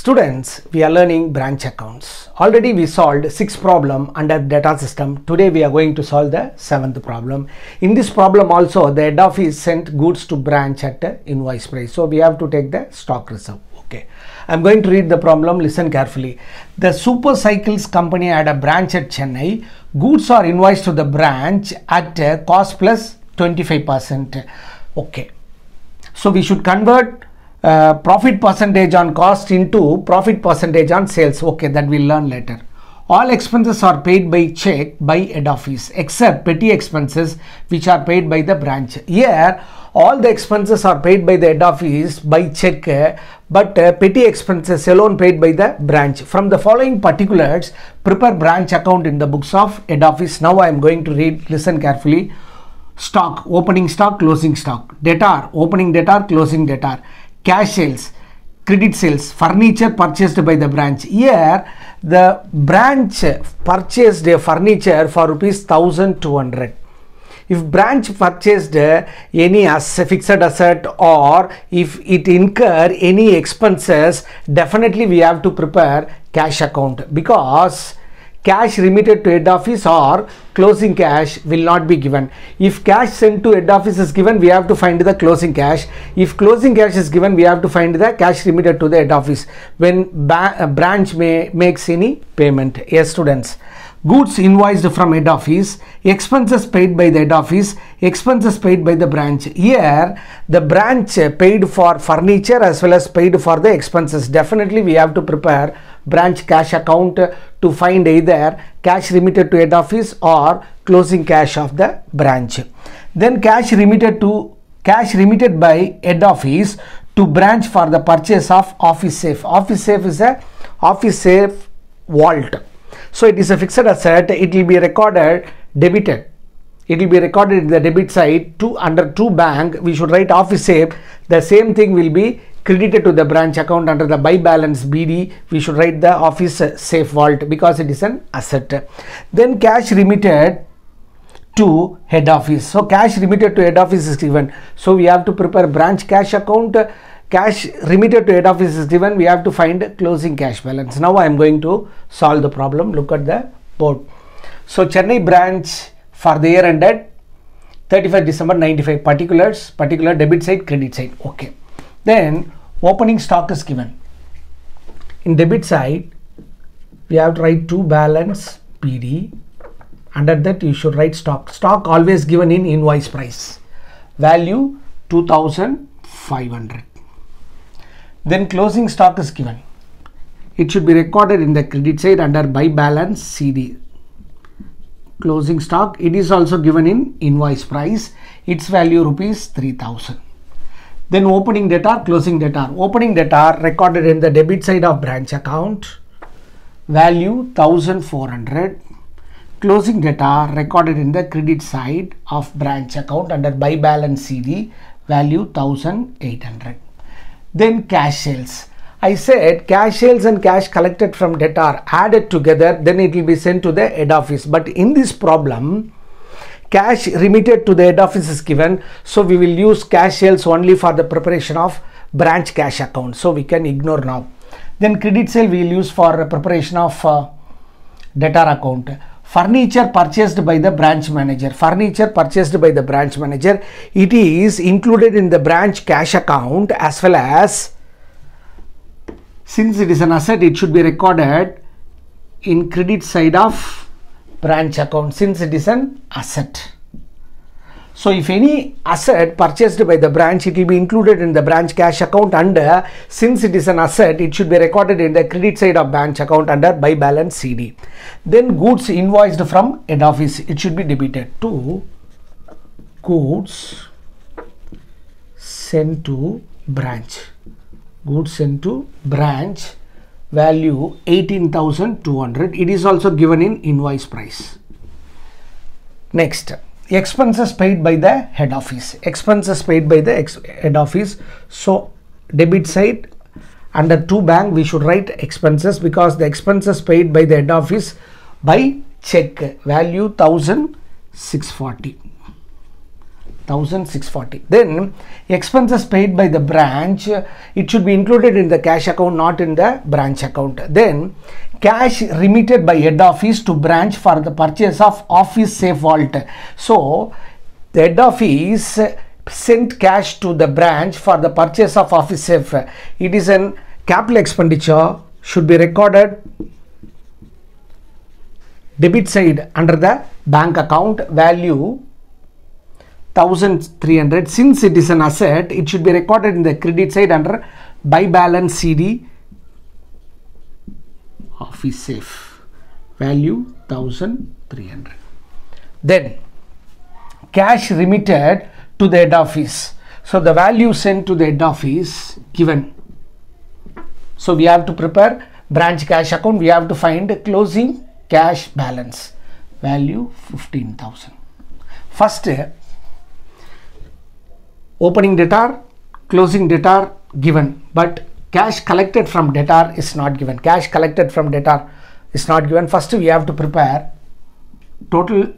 Students, we are learning branch accounts. Already we solved 6 problem under data system. Today we are going to solve the 7th problem. In this problem also the head office sent goods to branch at invoice price. So we have to take the stock reserve. Okay. I am going to read the problem. Listen carefully. The Super Cycles company had a branch at Chennai. Goods are invoiced to the branch at cost plus 25%. Okay. So we should convert profit percentage on cost into profit percentage on sales. Okay, that we'll learn later. All expenses are paid by check by head office except petty expenses which are paid by the branch. Here all the expenses are paid by the head office by check, but petty expenses alone paid by the branch. From the following particulars, prepare branch account in the books of head office. Now I am going to read. Listen carefully. Stock, opening stock, closing stock. Debtor, opening debtor, closing debtor. Cash sales, credit sales, furniture purchased by the branch. Here the branch purchased a furniture for rupees 1200. If branch purchased any fixed asset or if it incur any expenses, definitely we have to prepare cash account, because cash remitted to head office or closing cash will not be given. If cash sent to head office is given, we have to find the closing cash. If closing cash is given, we have to find the cash remitted to the head office when branch makes any payment. Yes, students. Goods invoiced from head office, expenses paid by the head office, expenses paid by the branch. Here the branch paid for furniture as well as paid for the expenses. Definitely we have to prepare branch cash account to find either cash remitted to head office or closing cash of the branch. Then cash remitted by head office to branch for the purchase of office safe. Office safe is a office safe vault. So it is a fixed asset. It will be recorded debited. It will be recorded in the debit side under to bank. We should write office safe. The same thing will be credited to the branch account under the by balance BD. We should write the office safe vault because it is an asset. Then cash remitted to head office. So cash remitted to head office is given. So we have to prepare branch cash account. Cash remitted to head office is given. We have to find closing cash balance. Now I am going to solve the problem. Look at the board. So Chennai branch for the year ended 31st December 95. Particular debit side, credit side. Okay. Then opening stock is given. In debit side, we have to write to balance PD. Under that you should write stock. Stock always given in invoice price. Value 2500. Then closing stock is given. It should be recorded in the credit side under by balance CD. Closing stock, it is also given in invoice price. Its value rupees 3000. Then opening debtor, closing debtor. Opening debtor recorded in the debit side of branch account. Value 1400. Closing debtor recorded in the credit side of branch account under by balance CD. Value 1800. Then cash sales. I said cash sales and cash collected from debtor added together, then it will be sent to the head office. But in this problem, cash remitted to the head office is given. So we will use cash sales only for the preparation of branch cash account. So we can ignore now. Then credit sale we will use for preparation of debtor account. Furniture purchased by the branch manager. Furniture purchased by the branch manager. It is included in the branch cash account as well as, since it is an asset, it should be recorded in credit side of branch account since it is an asset. So if any asset purchased by the branch, it will be included in the branch cash account under, since it is an asset, it should be recorded in the credit side of branch account under by balance CD. Then goods invoiced from head office, it should be debited to goods sent to branch. Goods sent to branch, value 18,200. It is also given in invoice price. Next, expenses paid by the head office. Expenses paid by the head office. So debit side under to bank we should write expenses, because the expenses paid by the head office by check, value 1640. 1640. Then expenses paid by the branch, it should be included in the cash account, not in the branch account. Then cash remitted by head office to branch for the purchase of office safe vault. So the head office sent cash to the branch for the purchase of office safe. It is an capital expenditure, should be recorded debit side under the bank account, value 1300. Since it is an asset, it should be recorded in the credit side under by balance CD office safe, value 1300. Then cash remitted to the head office. So the value sent to the head office given. So we have to prepare branch cash account. We have to find closing cash balance, value 15,000. First, opening debtor, closing debtor given, but cash collected from debtor is not given. Cash collected from debtor is not given. First, we have to prepare total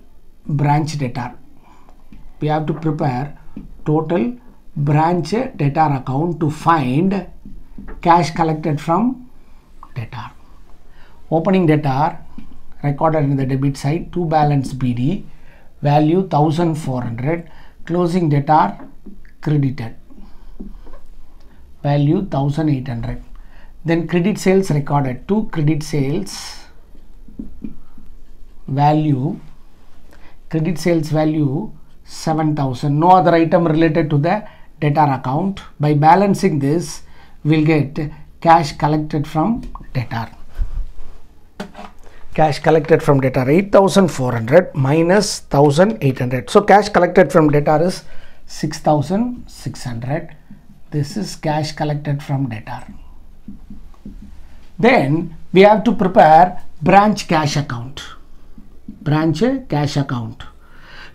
branch debtor. We have to prepare total branch debtor account to find cash collected from debtor. Opening debtor recorded in the debit side, to balance BD, value 1400. Closing debtor credited, value 1800. Then credit sales recorded, to credit sales value, credit sales value 7000. No other item related to the debtor account. By balancing this, we'll get cash collected from debtor. Cash collected from debtor 8400 minus 1800. So cash collected from debtor is 6600. This is cash collected from debtor. Then we have to prepare branch cash account. Branch cash account.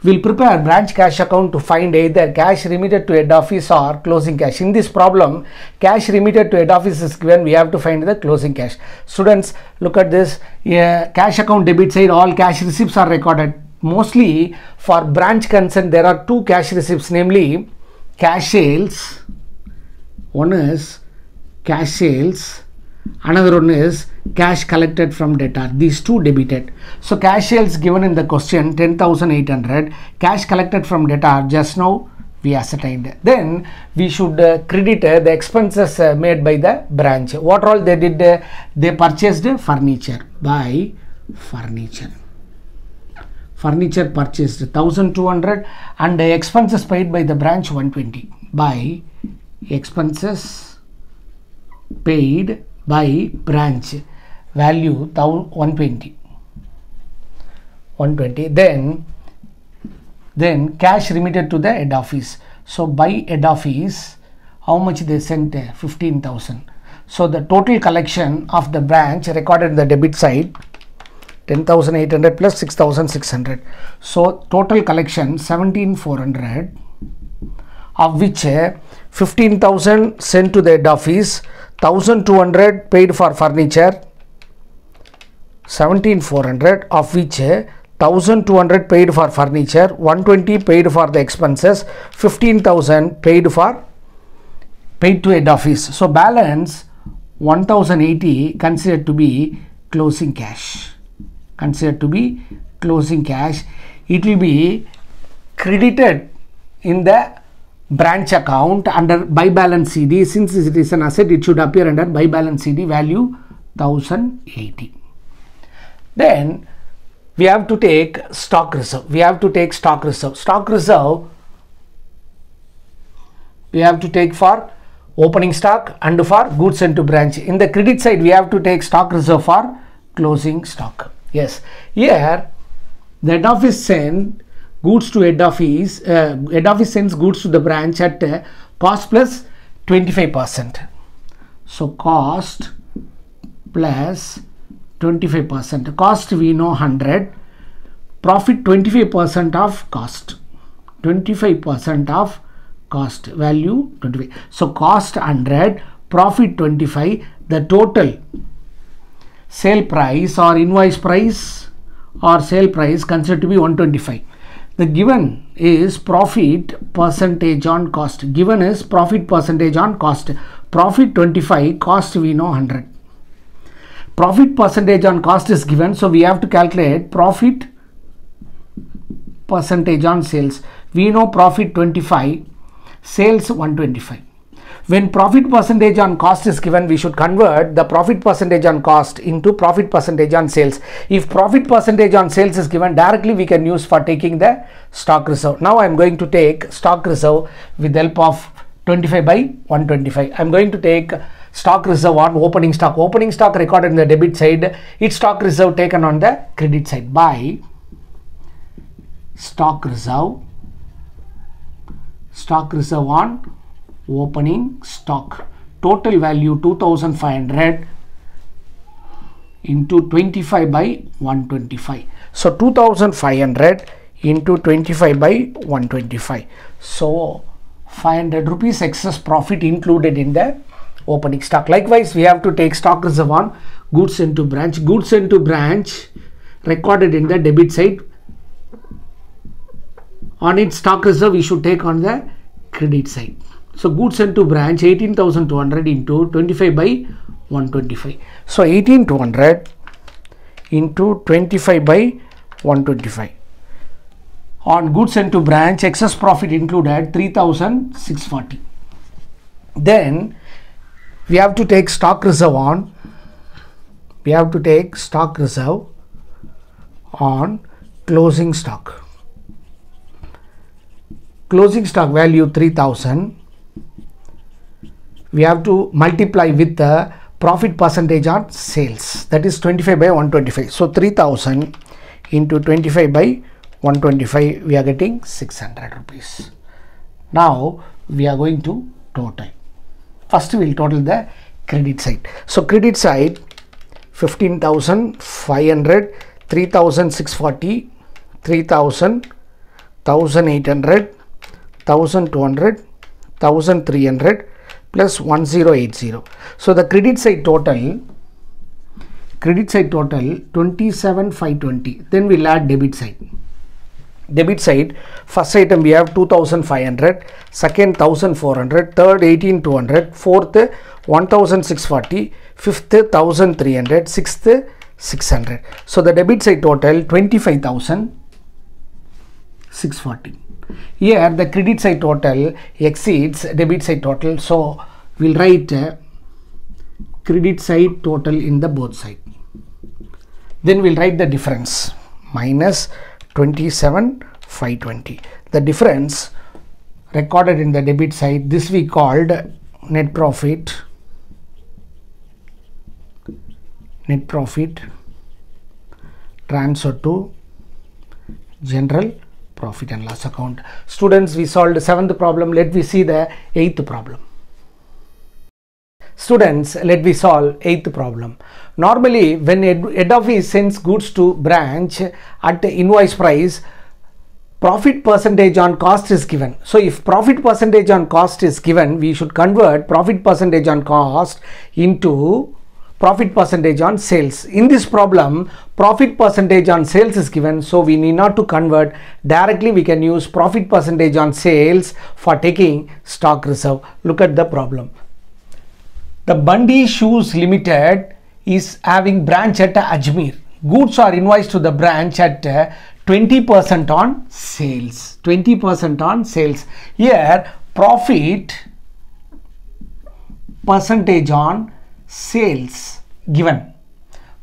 We'll prepare branch cash account to find either cash remitted to head office or closing cash. In this problem, cash remitted to head office is given. We have to find the closing cash. Students, look at this. Cash account debit side, all cash receipts are recorded. Mostly for branch concern, there are two cash receipts, namely cash sales. One is cash sales. Another one is cash collected from debtor. These two debited. So cash sales given in the question 10,800. Cash collected from debtor just now we ascertained. Then we should credit the expenses made by the branch. What all they did? They purchased furniture. By furniture. Furniture purchased 1,200 and the expenses paid by the branch 120. By expenses paid by branch, value 120. Then cash remitted to the head office. So by head office, how much they sent? 15,000. So the total collection of the branch recorded in the debit side 10,800 plus 6,600. So total collection 17,400, of which 15,000 sent to the head office, 1,200 paid for furniture, 17,400, of which 1,200 paid for furniture, 120 paid for the expenses, 15,000 paid to head office. So balance 1,080 considered to be closing cash. Considered to be closing cash. It will be credited in the branch account under by balance CD. Since it is an asset, it should appear under by balance CD, value 1,080. Then we have to take stock reserve. Stock reserve we have to take for opening stock and for goods sent to branch. In the credit side, we have to take stock reserve for closing stock. Yes, here the head office send goods to head office. Head office sends goods to the branch at cost plus 25%. So cost plus 25%. Cost we know 100. Profit 25% of cost. 25% of cost, value 25. So cost 100, profit 25. The total sale price or invoice price or sale price considered to be 125. The given is profit percentage on cost. Given is profit percentage on cost. Profit 25, cost we know 100. Profit percentage on cost is given, so we have to calculate profit percentage on sales. We know profit 25, sales 125. When profit percentage on cost is given, we should convert the profit percentage on cost into profit percentage on sales. If profit percentage on sales is given, directly we can use for taking the stock reserve. Now I am going to take stock reserve with the help of 25 by 125. I am going to take stock reserve on opening stock. Opening stock recorded in the debit side, its stock reserve taken on the credit side by stock reserve on opening stock. Total value 2500 into 25 by 125. So 2500 into 25 by 125. So 500 rupees excess profit included in the opening stock. Likewise, we have to take stock reserve on goods into branch. Goods into branch recorded in the debit side. On its stock reserve, we should take on the credit side. So goods into branch 18,200 into 25 by 125. So 18,200 into 25 by 125. On goods into branch, excess profit included 3,640. Then we have to take stock reserve on. We have to take stock reserve on closing stock. Closing stock value 3,000. We have to multiply with the profit percentage on sales, that is 25 by 125. So 3,000 into 25 by 125, we are getting 600 rupees. Now we are going to total. First we will total the credit side. So credit side 15,500, 3,640, 3,000, 1,800, 1,200, 1,300 plus 1080. So the credit side total 27,520. Then we'll add debit side. Debit side, first item we have 2,500, second 1,400, third 18,200, fourth 1,640, fifth 1,300, sixth 600. So the debit side total 25,640. Here the credit side total exceeds debit side total, so we'll write credit side total in the both side. Then we'll write the difference minus 27,520. The difference recorded in the debit side, this we called net profit transfer to general profit and loss account. Students, we solved the 7th problem. Let me see the 8th problem. Students, let me solve 8th problem. Normally, when head office sends goods to branch at invoice price, profit percentage on cost is given. So if profit percentage on cost is given, we should convert profit percentage on cost into profit percentage on sales. In this problem, profit percentage on sales is given, so we need not to convert. Directly we can use profit percentage on sales for taking stock reserve. Look at the problem. The Bundy Shoes Limited is having branch at Ajmer. Goods are invoiced to the branch at 20% on sales. 20% on sales. Here profit percentage on sales given.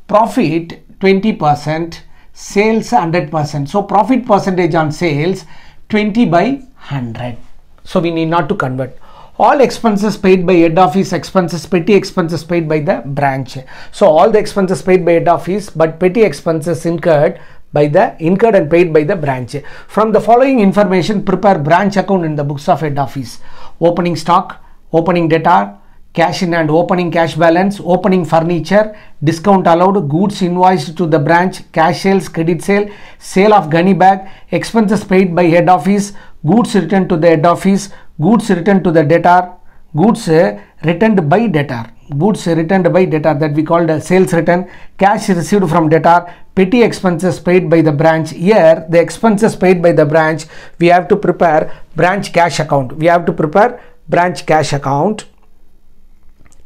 Profit 20%, sales 100%. So profit percentage on sales 20 by 100. So we need not to convert. All expenses paid by head office, expenses, petty expenses paid by the branch. So all the expenses paid by head office, but petty expenses incurred and paid by the branch. From the following information, prepare branch account in the books of head office. Opening stock, opening debtor, cash in and opening cash balance, opening furniture, discount allowed, goods invoiced to the branch, cash sales, credit sale, sale of gunny bag, expenses paid by head office, goods returned to the head office, goods returned to the debtor, goods returned by debtor, goods returned by debtor, that we called a sales return, cash received from debtor, petty expenses paid by the branch. Here the expenses paid by the branch, we have to prepare branch cash account. We have to prepare branch cash account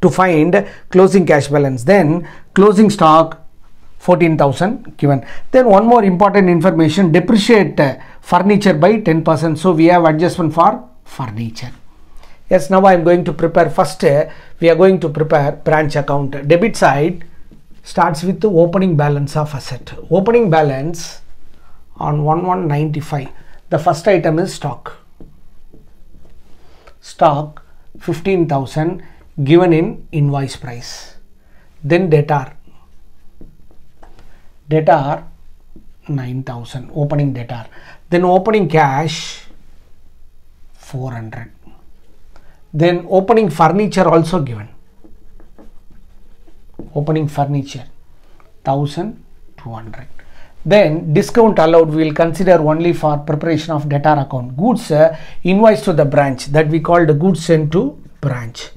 to find closing cash balance. Then closing stock 14,000 given. Then one more important information, depreciate furniture by 10%. So we have adjustment for furniture. Yes, now I am going to prepare first, we are going to prepare branch account. Debit side starts with the opening balance of asset. Opening balance on 1195. The first item is stock. Stock 15,000 given in invoice price. Then debtor. Debtor 9,000, opening debtor. Then opening cash 400. Then opening furniture also given. Opening furniture 1,200. Then discount allowed we will consider only for preparation of debtor account. Goods invoice to the branch, that we call the goods sent to branch.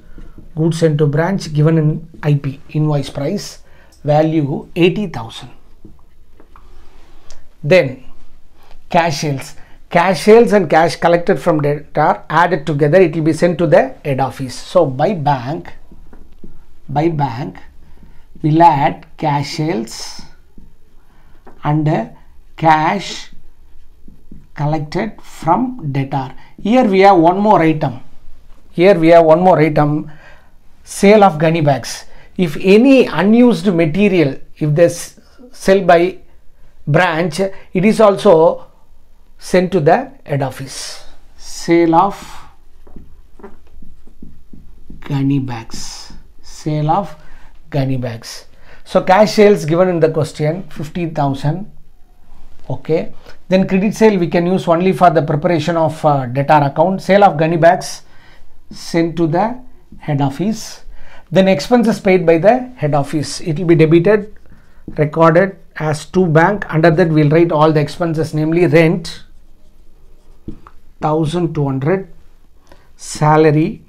Goods sent to branch given in IP, invoice price, value 80,000. Then cash sales. Cash sales and cash collected from debtor added together, it will be sent to the head office. So by bank we'll add cash sales and cash collected from debtor. Here we have one more item. Sale of gunny bags. If any unused material, if they sell by branch, it is also sent to the head office. Sale of gunny bags. Sale of gunny bags. So cash sales given in the question 15,000. Okay. Then credit sale we can use only for the preparation of debtor account. Sale of gunny bags sent to the head office. Then expenses paid by the head office, it will be debited, recorded as to bank. Under that we will write all the expenses, namely rent 1,200, salary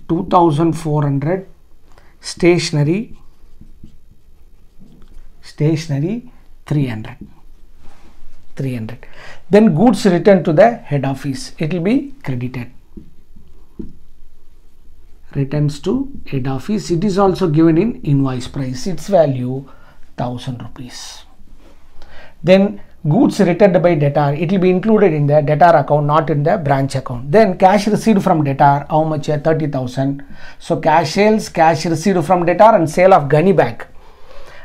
2,400, stationery 300. Then goods returned to the head office, it will be credited. Returns to head office, it is also given in invoice price, its value 1,000 rupees. Then goods returned by debtor, it will be included in the debtor account, not in the branch account. Then cash received from debtor, how much? 30,000. So cash sales, cash received from debtor and sale of gunny bag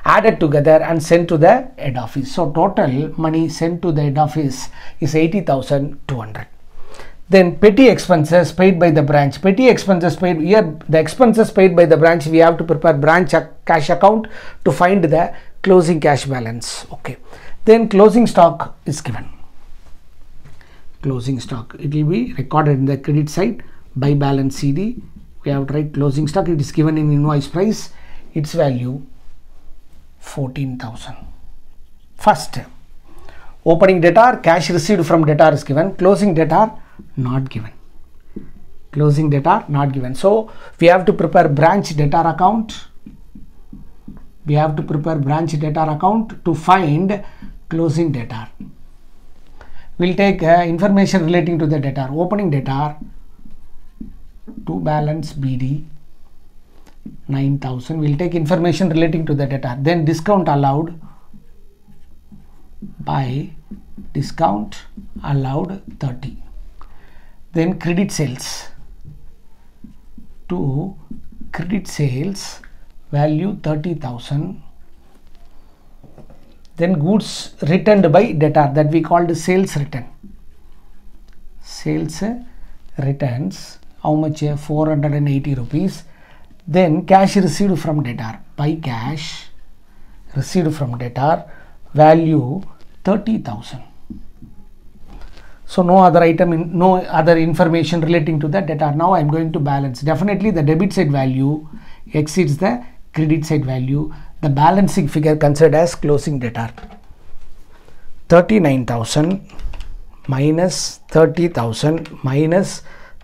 added together and sent to the head office. So total money sent to the head office is 80,200. Then petty expenses paid by the branch. Petty expenses paid, here the expenses paid by the branch, we have to prepare branch cash account to find the closing cash balance. Okay. Then closing stock is given. Closing stock, it will be recorded in the credit side by balance CD. We have to write closing stock, it is given in invoice price, its value 14,000. First, opening debtor, cash received from debtor is given. Closing debtor not given. Closing debtor not given. So we have to prepare branch debtor account. We have to prepare branch debtor account to find closing debtor. We'll take information relating to the debtor. Opening debtor to balance BD 9,000. We'll take information relating to the debtor. Then discount allowed by discount allowed 30. Then credit sales to credit sales value 30,000. Then goods returned by debtor, that we called sales return. Sales returns, how much? 480 rupees. Then cash received from debtor, by cash received from debtor, value 30,000. So no other item, no other information relating to the debtor. Now I am going to balance. Definitely the debit side value exceeds the credit side value. The balancing figure considered as closing debtor. 39,000 minus 30,000 minus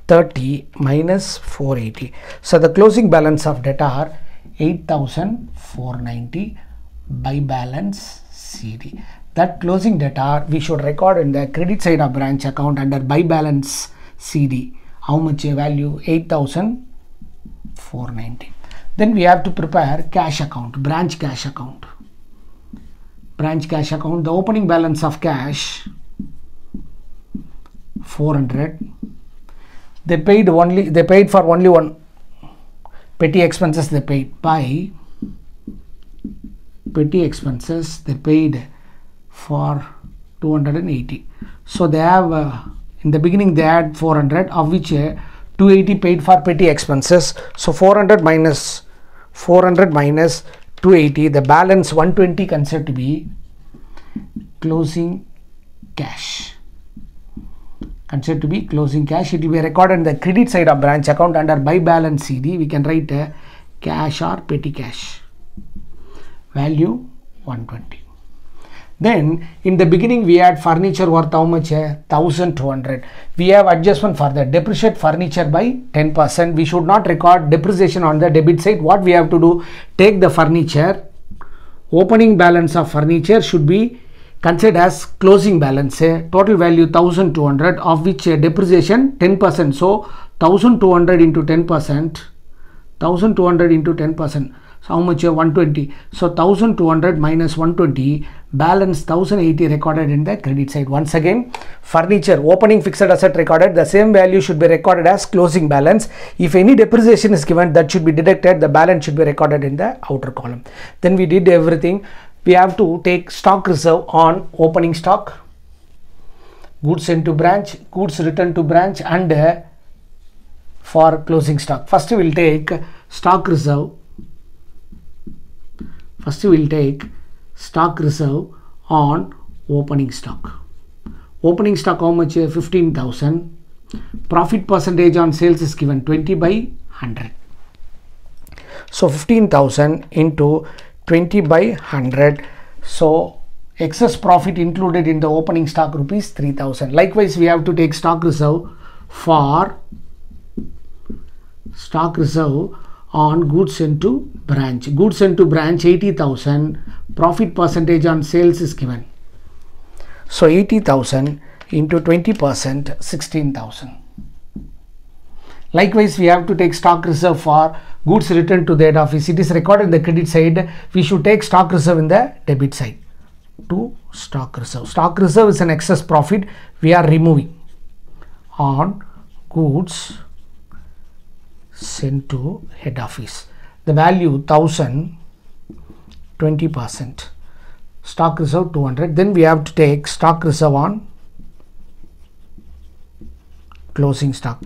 30 minus 480. So the closing balance of debt are 8,490 by balance CD. That closing debt we should record in the credit side of branch account under by balance CD. How much a value? 8,490. Then we have to prepare cash account, branch cash account. Branch cash account, the opening balance of cash 400. They paid for only one petty expenses. They paid by petty expenses. They paid for 280. So they have in the beginning they had 400, of which 280 paid for petty expenses. So 400 minus 280, the balance 120 considered to be closing cash. Considered to be closing cash. It will be recorded in the credit side of branch account under by balance CD. We can write cash or petty cash. Value 120. Then in the beginning we had furniture worth how much? 1,200. We have adjustment for that. Depreciate furniture by 10%. We should not record depreciation on the debit side. What we have to do? Take the furniture. Opening balance of furniture should be considered as closing balance. Total value 1,200, of which depreciation 10%. So 1,200 into 10%. 1,200 into 10%. So how much? 120. So 1,200 minus 120, balance 1,080 recorded in the credit side. Once again, furniture opening fixed asset recorded, the same value should be recorded as closing balance. If any depreciation is given, that should be deducted. The balance should be recorded in the outer column. Then we did everything. We have to take stock reserve on opening stock, goods sent to branch, goods returned to branch, and for closing stock. First we will take stock reserve. First we will take stock reserve on opening stock. Opening stock how much? 15,000. Profit percentage on sales is given 20 by 100. So 15,000 into 20 by 100. So excess profit included in the opening stock rupees 3,000. Likewise, we have to take stock reserve for stock reserve on goods sent to branch. Goods sent to branch 80,000. Profit percentage on sales is given. So 80,000 into 20%, 16,000. Likewise, we have to take stock reserve for goods returned to the head office. It is recorded in the credit side. We should take stock reserve in the debit side. To stock reserve. Stock reserve is an excess profit we are removing on goods sent to head office. The value 1,000, 20%. Stock reserve 200. Then we have to take stock reserve on closing stock.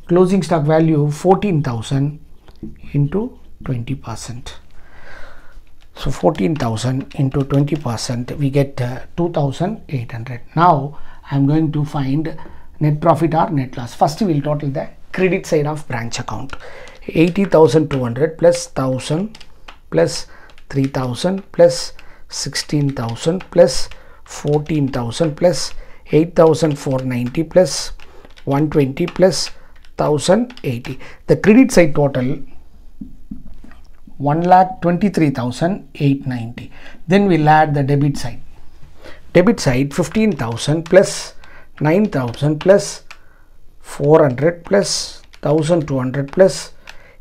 Closing stock value 14,000 into 20%. So 14,000 into 20%, we get 2,800. Now I am going to find net profit or net loss. First we will total the credit side of branch account. 80,200 plus 1,000 plus 3,000 plus 16,000 plus 14,000 plus 8,490 plus 120 plus 1,080. The credit side total 1,23,890. Then we'll add the debit side. Debit side 15,000 plus 9,000 plus 400 plus 1,200 plus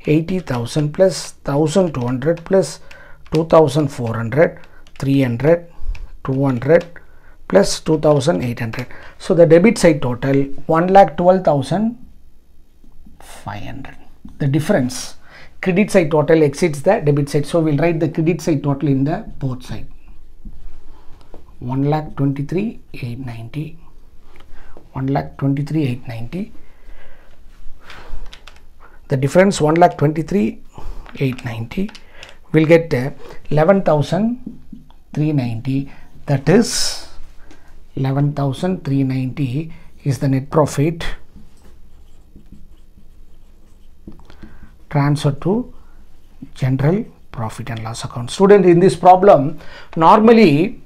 80,000 plus 1,200 plus 2,400, 300, 200 plus 2,800. So the debit side total 1,12,500. The difference, credit side total exceeds the debit side. So we'll write the credit side total in the both side. 1,23,890. 1,23,890. The difference 1,23,890. We'll get 11,390. That is 11,390 is the net profit transferred to general profit and loss account. Student, in this problem, normally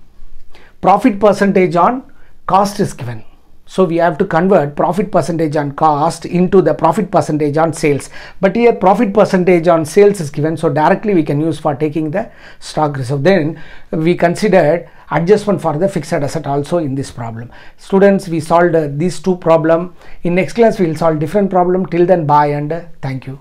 profit percentage on cost is given. So we have to convert profit percentage on cost into the profit percentage on sales. But here profit percentage on sales is given, so directly we can use for taking the stock reserve. Then we considered adjustment for the fixed asset also in this problem. Students, we solved these two problems. In next class we will solve different problem. Till then, bye and thank you.